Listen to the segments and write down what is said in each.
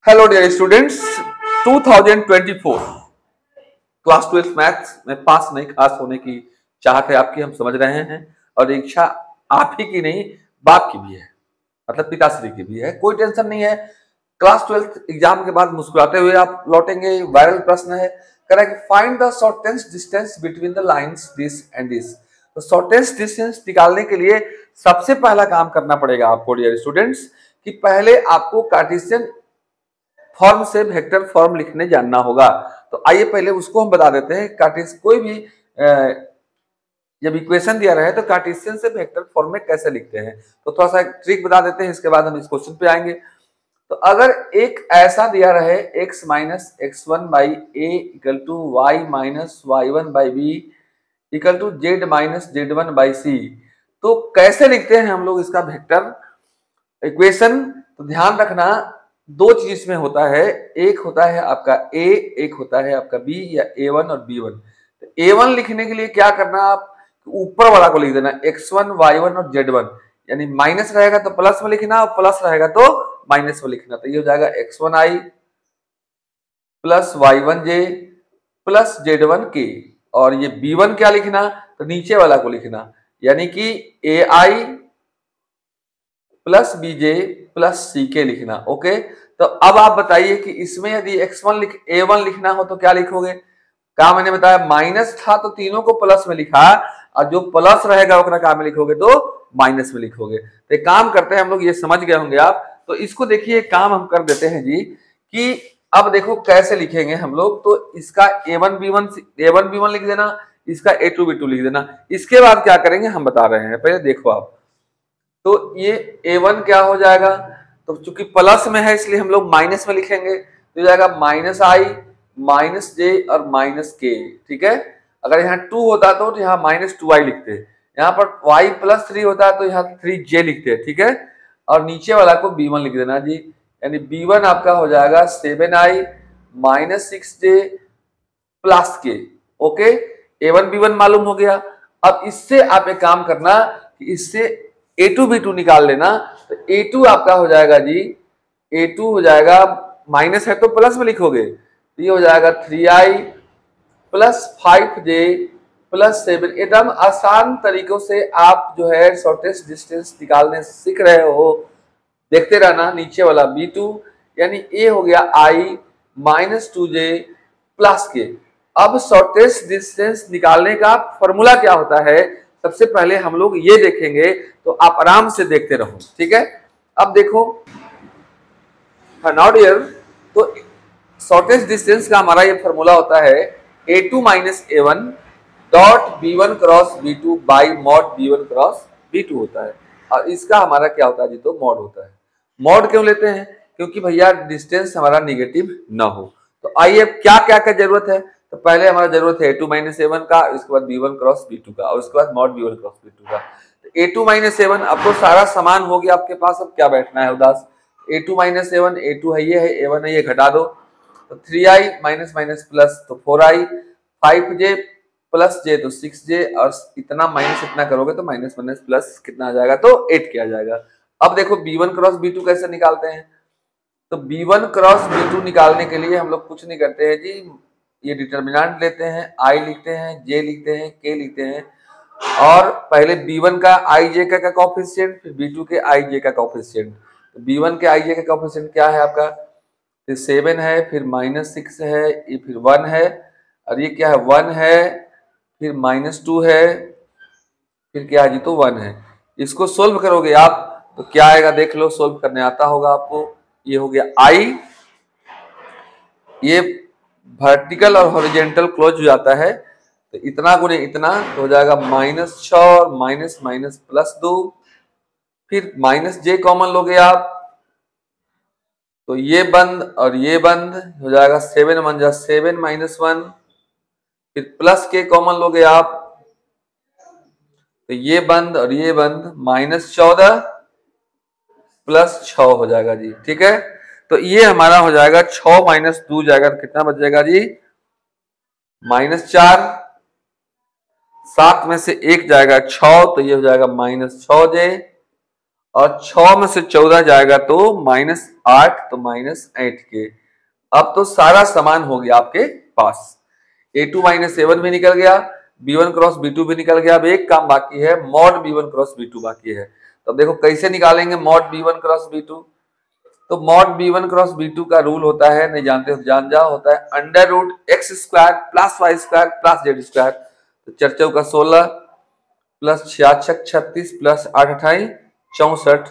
Hello dear students, 2024 class 12 maths में pass नहीं खास होने की चाहत है आपकी, हम समझ रहे हैं। और इच्छा आप ही की नहीं, बाप की भी है, मतलब पिताश्री की भी है। कोई टेंशन नहीं है, क्लास 12 एग्जाम के बाद मुस्कुराते हुए आप लौटेंगे। वायरल प्रश्न है, कह रहा है कि find the shortest distance between the lines this and this. तो शॉर्टेस्ट डिस्टेंस निकालने के लिए सबसे पहला काम करना पड़ेगा आपको डियर स्टूडेंट्स, कि पहले आपको कार्टेशियन फॉर्म से वेक्टर फॉर्म लिखने जानना होगा। तो आइए पहले उसको हम बता देते हैं। कार्टेशियन कोई भी जब इक्वेशन दिया रहे तो कार्टेशियन से वेक्टर फॉर्म में कैसे लिखते हैं, तो थोड़ा सा ट्रिक बता देते हैं, इसके बाद हम इस क्वेश्चन पे आएंगे। तो अगर एक ऐसा दिया रहे x minus x1 by a equal to y minus y1 by b equal to z minus z1 by c, तो कैसे लिखते हैं हम लोग इसका वेक्टर इक्वेशन। तो ध्यान रखना, दो चीज में होता है, एक होता है आपका a, एक होता है आपका b या a1 और b1। तो a1 लिखने के लिए क्या करना, आप ऊपर वाला को लिख देना x1 y1 और z1, यानी माइनस रहेगा तो प्लस में लिखना और प्लस रहेगा तो माइनस में लिखना। तो ये हो जाएगा x1i plus y1j plus z1k, और ये b1 क्या लिखना, तो नीचे वाला को लिखना, यानी कि ai प्लस बीजे प्लस सी के लिखना। ओके, तो अब आप बताइए कि इसमें यदि a1 लिखना हो तो क्या लिखोगे। क्या मैंने बताया, माइनस था तो तीनों को प्लस में लिखा, और जो प्लस रहेगा उतना क्या में लिखोगे, तो माइनस में लिखोगे। तो एक काम करते हैं हम लोग, ये समझ गए होंगे आप, तो इसको देखिए काम हम कर देते हैं जी, कि अब देखो कैसे लिखेंगे हम लोग। तो इसका a1 b1 लिख देना, इसका a2 b2 लिख देना। इसके बाद क्या करेंगे हम बता रहे हैं, पहले देखो आप। तो ये a1 क्या हो जाएगा, तो चूंकि प्लस में है इसलिए हम लोग माइनस में लिखेंगे, तो जाएगा माइनस आई माइनस जे और माइनस के। ठीक है, अगर यहाँ 2 होता तो यहाँ माइनस 2i लिखते, यहाँ पर y प्लस 3 होता तो यहाँ 3j लिखते। ठीक है, और नीचे वाला को b1 लिख देना जी, यानी b1 आपका हो जाएगा 7i माइनस 6j प्लस के। ओके, a1 b1 मालूम हो गया। अब इससे आप एक काम करना कि इससे a2 b2 निकाल लेना। तो a2 आपका हो जाएगा जी, a2 हो जाएगा, माइनस है तो प्लस में लिखोगे, तो ये हो जाएगा 3i प्लस 5j प्लस 7। एकदम आसान तरीकों से आप जो है शॉर्टेस्ट डिस्टेंस निकालने सीख रहे हो, देखते रहना। नीचे वाला b2 यानी a हो गया i माइनस 2j प्लस के। अब शॉर्टेस्ट डिस्टेंस निकालने का फॉर्मूला क्या होता है, सबसे पहले हम लोग ये देखेंगे, तो आप आराम से देखते रहो। ठीक है, अब देखो नाउ डियर, तो शॉर्टेस्ट डिस्टेंस का हमारा ये फॉर्मूला होता है a2 minus a1 dot b1 cross b2 by mod b1 cross b2 होता है। और इसका हमारा क्या होता है जी, तो मॉड होता है। मॉड क्यों लेते हैं, क्योंकि भैया डिस्टेंस हमारा निगेटिव ना हो। तो आइए क्या क्या क्या जरूरत है, तो पहले हमारा जरूरत है a2 माइनस a1 का, इसके बाद b1 क्रॉस b2 का, और उसके बाद मॉड b1 क्रॉस b2 का। तो a2 माइनस a1 अब तो सारा सामान हो गया आपके पास, अब क्या बैठना है उदास। a2 माइनस a1, a2 है ये, है a1 है ये, घटा दो। तो 3i माइनस माइनस प्लस तो 4i, 5j प्लस j तो 6j, और इतना माइनस इतना करोगे तो माइनस माइनस प्लस कितना आ जाएगा, तो 8 के आ जाएगा। अब देखो b1 क्रॉस b2 कैसे निकालते हैं। तो b1 क्रॉस b2 निकालने के लिए हम लोग कुछ नहीं करते हैं जी, ये डिटर्मिनेंट लेते हैं, i लिखते हैं, j लिखते हैं, k लिखते हैं, और पहले b1 का ij का कोएफिशिएंट, फिर b2 के ij का कोएफिशिएंट। तो b1 के ij का कोएफिशिएंट क्या है आपका, फिर 7 है, फिर माइनस 6 है, ये फिर 1 है, और ये क्या है 1 है, फिर माइनस 2 है, फिर क्या है जी, तो 1 है। इसको सोल्व करोगे आप तो क्या आएगा, देख लो, सोल्व करने आता होगा आपको। ये हो गया i, ये वर्टिकल और हॉरिजॉन्टल क्लोज हो जाता है, तो इतना गुणे इतना तो हो जाएगा माइनस 6 और माइनस माइनस प्लस 2, फिर माइनस j कॉमन लोगे आप, तो ये बंद और ये बंद हो जाएगा, 7 बन जा 7 माइनस 1, फिर प्लस के कॉमन लोगे आप, तो ये बंद और ये बंद, माइनस 14 प्लस 6 हो जाएगा जी। ठीक है, तो ये हमारा हो जाएगा 6 माइनस 2 जाएगा, कितना बच जाएगा जी, माइनस 4, 7 में से 1 जाएगा 6, तो ये हो जाएगा माइनस 6j, और 6 में से 14 जाएगा तो -8, तो -8 के। अब तो सारा सामान हो गया आपके पास। A2 - A1 भी निकल गया, B1 क्रॉस B2 भी निकल गया। अब एक काम बाकी है, मॉड B1 क्रॉस B2 बाकी है। तो देखो कैसे निकालेंगे मॉड B1 क्रॉस B2। तो मॉड B1 क्रॉस B2 का रूल होता है, नहीं जानते हो जान जाओ, होता है √x² + y² + z²। तो चर्चों का 16 प्लस 66 36 प्लस 8 28 64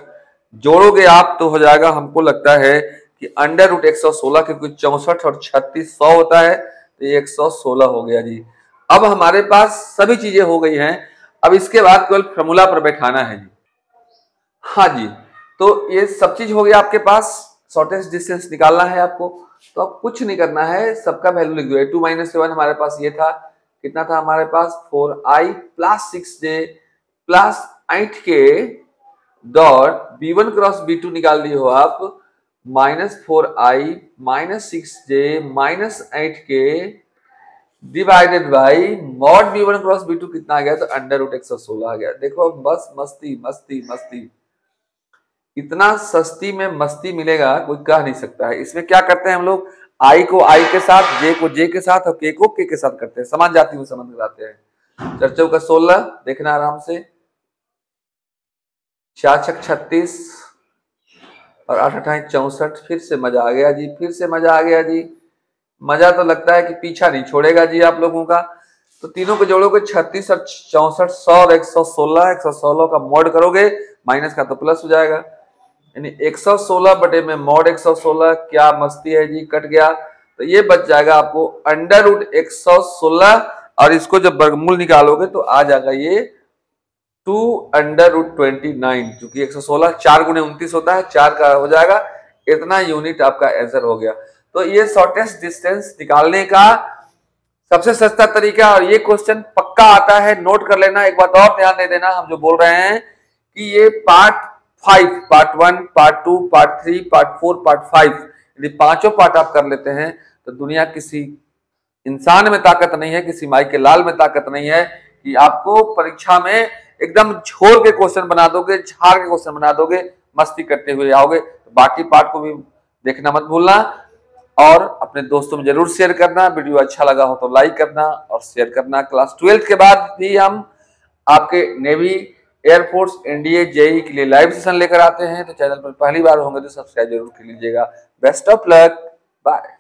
जोड़ोगे आप तो हो जाएगा, हमको लगता है कि √116, क्योंकि 64 और 36 100 होता है, तो ये 116 हो गया जी। अब हमारे पास सभी चीजें हो गई हैं। अब इसके बाद केवल फॉर्मूला पर बैठाना है जी। हाँ जी, तो ये सब चीज हो गया आपके पास। शॉर्टेस्ट डिस्टेंस निकालना है आपको, तो अब कुछ नहीं करना है, सबका वैल्यू लिख दो। A2 - A1 हमारे पास ये था, कितना था हमारे पास 4i + 6j + 8k dot B1 cross B2 निकाल दिए हो आप, -4i - 6j - 8k divided by mod B1 cross B2 कितना आ गया, तो √116 आ गया। देखो बस मस्ती मस्ती मस्ती, इतना सस्ती में मस्ती मिलेगा कोई कह नहीं सकता है। इसमें क्या करते हैं हम लोग, आई को आई के साथ, जे को जे के साथ और के को के के साथ करते हैं, समान जाति में संबंध कराते हैं। चर्चों का 16 देखना आराम से, 4 6 36 और 8 28 64। फिर से मजा आ गया जी, फिर से मजा आ गया जी। मजा तो लगता है कि पीछा नहीं छोड़ेगा जी आप लोगों का। तो तीनों को जोड़ोगे 36 और 64 100 और 116, 116 का मॉड करोगे, माइनस का तो प्लस हो जाएगा, यानी 116 बटे में मॉड 116। क्या मस्ती है जी, कट गया। तो ये बच जाएगा आपको √116, और इसको जब वर्गमूल निकालोगे तो आ जाएगा ये 2√29, क्योंकि 116 4 × 29 होता है, 4 का हो जाएगा। इतना यूनिट आपका आंसर हो गया। तो ये शॉर्टेस्ट डिस्टेंस निकालने का सबसे सस्ता तरीका, और ये क्वेश्चन पक्का आता है, नोट कर लेना। एक बात और ध्यान दे देना, हम जो बोल रहे हैं कि ये part 5, part 1, part 2, part 3, part 4, part 5, यदि पांचों पार्ट आप कर लेते हैं तो दुनिया किसी इंसान में ताकत नहीं है, किसी माई के लाल में ताकत नहीं है कि आपको परीक्षा में एकदम छोड़ के क्वेश्चन बना दोगे, झाड़ के क्वेश्चन बना दोगे, मस्ती करते हुए आओगे। तो बाकी पार्ट को भी देखना मत भूलना, और अपने दोस्तों में जरूर शेयर करना। वीडियो अच्छा लगा हो तो लाइक करना और शेयर करना। क्लास 12 के बाद भी हम आपके नेवी, एयरफोर्स, एनडीए, जेई के लिए लाइव सेशन लेकर आते हैं, तो चैनल पर पहली बार होंगे तो सब्सक्राइब जरूर कर लीजिएगा। Best of luck, bye.